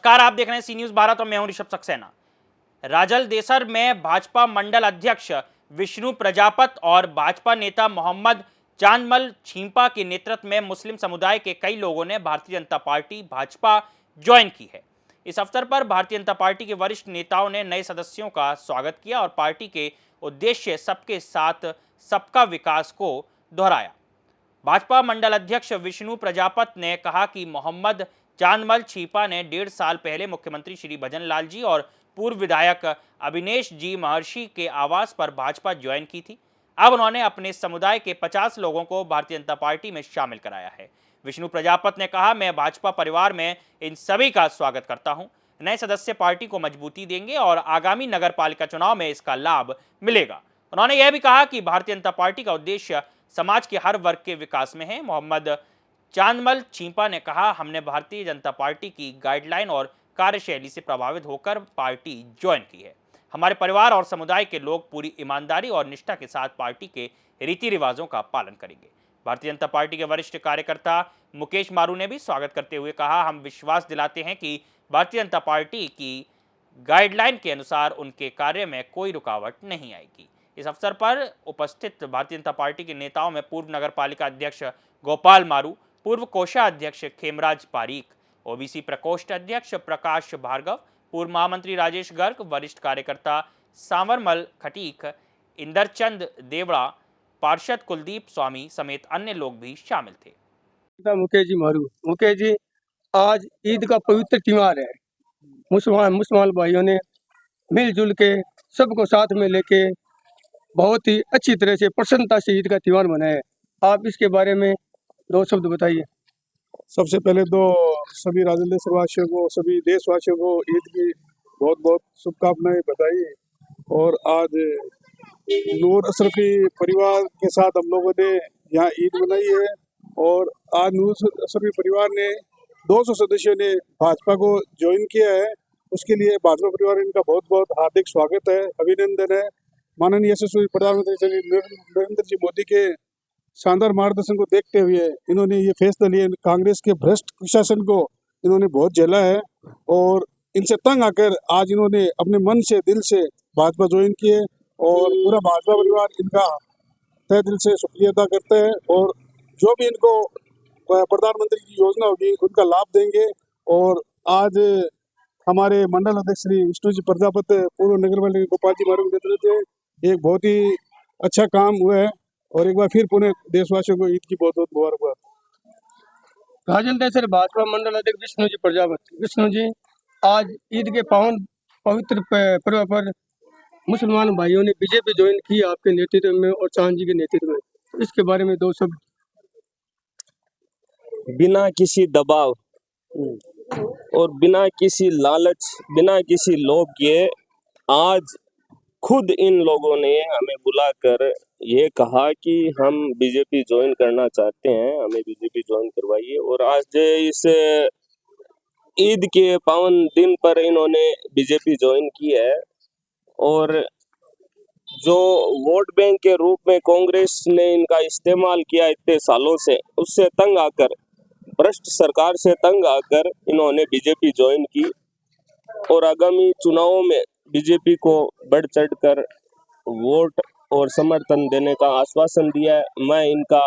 नमस्कार, आप देख रहे हैं सी न्यूज भारत और मैं हूं ऋषभ सक्सेना। राजलदेसर में भाजपा मंडल अध्यक्ष विष्णु प्रजापत और भाजपा नेता मोहम्मद चांदमल छिंपा के नेतृत्व में मुस्लिम समुदाय के कई लोगों ने भारतीय जनता पार्टी भाजपा ज्वाइन की है। इस अवसर पर भारतीय जनता पार्टी के वरिष्ठ नेताओं ने नए सदस्यों का स्वागत किया और पार्टी के उद्देश्य सबके साथ सबका विकास को दोहराया। भाजपा मंडल अध्यक्ष विष्णु प्रजापत ने कहा कि मोहम्मद चांदमल छिंपा ने 1.5 साल पहले मुख्यमंत्री श्री भजन लाल जी और पूर्व विधायक अभिनेश जी महर्षि के आवास पर भाजपा ज्वाइन की थी। अब उन्होंने अपने समुदाय के 50 लोगों को भारतीय जनता पार्टी में शामिल कराया है। विष्णु प्रजापत ने कहा, मैं भाजपा परिवार में इन सभी का स्वागत करता हूं। नए सदस्य पार्टी को मजबूती देंगे और आगामी नगर पालिका चुनाव में इसका लाभ मिलेगा। उन्होंने यह भी कहा कि भारतीय जनता पार्टी का उद्देश्य समाज के हर वर्ग के विकास में है। मोहम्मद चांदमल छिंपा ने कहा, हमने भारतीय जनता पार्टी की गाइडलाइन और कार्यशैली से प्रभावित होकर पार्टी ज्वाइन की है। हमारे परिवार और समुदाय के लोग पूरी ईमानदारी और निष्ठा के साथ पार्टी के रीति रिवाजों का पालन करेंगे। भारतीय जनता पार्टी के वरिष्ठ कार्यकर्ता मुकेश मारू ने भी स्वागत करते हुए कहा, हम विश्वास दिलाते हैं कि भारतीय जनता पार्टी की गाइडलाइन के अनुसार उनके कार्य में कोई रुकावट नहीं आएगी। इस अवसर पर उपस्थित भारतीय जनता पार्टी के नेताओं में पूर्व नगर पालिका अध्यक्ष गोपाल मारू, पूर्व कोषाध्यक्ष खेमराज पारीक, ओबीसी प्रकोष्ठ अध्यक्ष प्रकाश भार्गव, पूर्व महामंत्री राजेश गर्ग, वरिष्ठ कार्यकर्ता सांवरमल खटीक, इंदरचंद देवड़ा, पार्षद कुलदीप स्वामी समेत अन्य लोग भी शामिल थे। मुकेश जी मारू, मुकेश जी, आज ईद का पवित्र त्योहार है। मुसलमान भाइयों ने मिलजुल के सबको साथ में लेके बहुत ही अच्छी तरह से प्रसन्नता से ईद का त्योहार मनाया है। आप इसके बारे में 2 शब्द बताइए। सबसे पहले तो सभी राजलदेसर वासियों को, सभी देशवासियों को ईद की बहुत बहुत शुभकामनाएं बताई। और आज नूर अशरफी परिवार के साथ हम लोगों ने यहाँ ईद मनाई है। और आज नूर अशरफी परिवार ने 200 सदस्यों ने भाजपा को ज्वाइन किया है। उसके लिए भाजपा परिवार इनका बहुत बहुत हार्दिक स्वागत है, अभिनंदन है। माननीय यशस्वी प्रधानमंत्री श्री नरेंद्र जी मोदी के शानदार मार्गदर्शन को देखते हुए इन्होंने ये फैसला लिया। कांग्रेस के भ्रष्ट कुशासन को इन्होंने बहुत झेला है और इनसे तंग आकर आज इन्होंने अपने मन से, दिल से भाजपा ज्वाइन किए और पूरा भाजपा परिवार इनका तहे दिल से शुक्रिया अदा करता है। और जो भी इनको प्रधानमंत्री की योजना होगी उनका लाभ देंगे। और आज हमारे मंडल अध्यक्ष श्री विष्णु जी प्रजापत, पूर्व नगर पालिका गोपाल जी मारू के नेतृत्व एक बहुत ही अच्छा काम हुआ है। और एक बार फिर पुनः देशवासियों को ईद की बहुत बहुत मुबारकबाद। राजलदेसर भाजपा मंडल अध्यक्ष विष्णु जी प्रजापत, विष्णु जी, आज ईद के पावन पवित्र पर्व पर मुसलमान भाइयों ने बीजेपी ज्वाइन की आपके नेतृत्व में और चांद जी के नेतृत्व में, इसके बारे में 2 शब्द। बिना किसी दबाव और बिना किसी लालच, बिना किसी लोभ के आज खुद इन लोगों ने हमें बुलाकर ये कहा कि हम बीजेपी ज्वाइन करना चाहते हैं, हमें बीजेपी ज्वाइन करवाइए। और आज इस ईद के पावन दिन पर इन्होंने बीजेपी ज्वाइन की है। और जो वोट बैंक के रूप में कांग्रेस ने इनका इस्तेमाल किया इतने सालों से, उससे तंग आकर, भ्रष्ट सरकार से तंग आकर इन्होंने बीजेपी ज्वाइन की। और आगामी चुनावों में बीजेपी को बढ़ चढ़कर वोट और समर्थन देने का आश्वासन दिया है। मैं इनका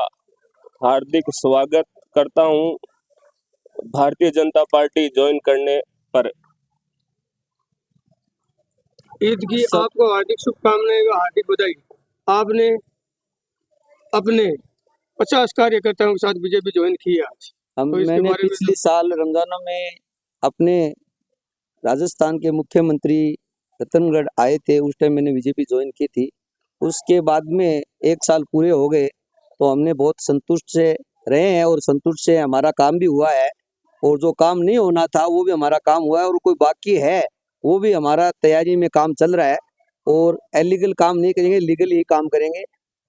हार्दिक स्वागत करता हूं भारतीय जनता पार्टी ज्वाइन करने पर। ईद की आपको हार्दिक शुभकामनाएं, हार्दिक बधाई। आपने अपने 50 कार्यकर्ताओं के साथ बीजेपी ज्वाइन की आज। मैंने पिछले साल रमजानों में अपने राजस्थान के मुख्यमंत्री रतनगढ़ आए थे, उस टाइम मैंने बीजेपी ज्वाइन की थी। उसके बाद में 1 साल पूरे हो गए तो हमने बहुत संतुष्ट से रहे हैं और संतुष्ट से हमारा काम भी हुआ है। और जो काम नहीं होना था वो भी हमारा काम हुआ है और कोई बाकी है वो भी हमारा तैयारी में काम चल रहा है। और इलीगल काम नहीं करेंगे, लीगल ही काम करेंगे।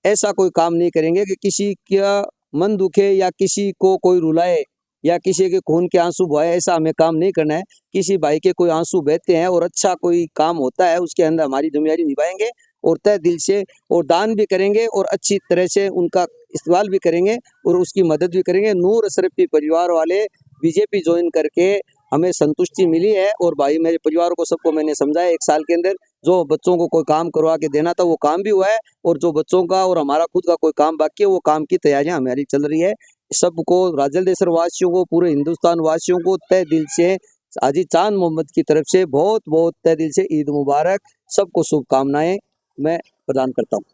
ऐसा कोई काम नहीं करेंगे कि किसी का मन दुखे या किसी को कोई रुलाए या किसी के खून के आंसू बहाए, ऐसा हमें काम नहीं करना है। किसी भाई के कोई आंसू बहते हैं और अच्छा कोई काम होता है उसके अंदर हमारी जिम्मेदारी निभाएंगे और तय दिल से और दान भी करेंगे और अच्छी तरह से उनका इस्तेमाल भी करेंगे और उसकी मदद भी करेंगे। नूर अशरफी परिवार वाले बीजेपी ज्वाइन करके हमें संतुष्टि मिली है। और भाई मेरे परिवार को सबको मैंने समझाया, 1 साल के अंदर जो बच्चों को कोई काम करवा के देना था वो काम भी हुआ है, और जो बच्चों का और हमारा खुद का कोई काम बाकी है वो काम की तैयारियां हमारी चल रही है। सबको, राजल देसर वासियों को, पूरे हिंदुस्तान वासियों को तहे दिल से हाजी चांद मोहम्मद की तरफ से बहुत बहुत तहे दिल से ईद मुबारक, सबको शुभकामनाएं मैं प्रदान करता हूँ।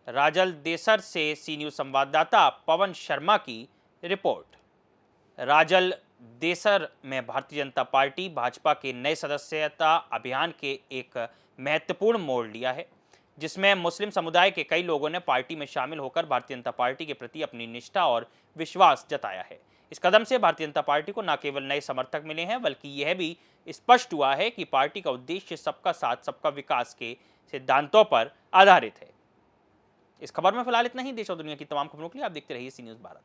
राजल देसर से सी न्यूज़ संवाददाता पवन शर्मा की रिपोर्ट। राजल देसर में भारतीय जनता पार्टी भाजपा के नए सदस्यता अभियान के एक महत्वपूर्ण मोड़ लिया है, जिसमें मुस्लिम समुदाय के कई लोगों ने पार्टी में शामिल होकर भारतीय जनता पार्टी के प्रति अपनी निष्ठा और विश्वास जताया है। इस कदम से भारतीय जनता पार्टी को न केवल नए समर्थक मिले हैं, बल्कि यह भी स्पष्ट हुआ है कि पार्टी का उद्देश्य सबका साथ सबका विकास के सिद्धांतों पर आधारित है। इस खबर में फिलहाल इतना ही। देश और दुनिया की तमाम खबरों के लिए आप देखते रहिए सी न्यूज़ भारत।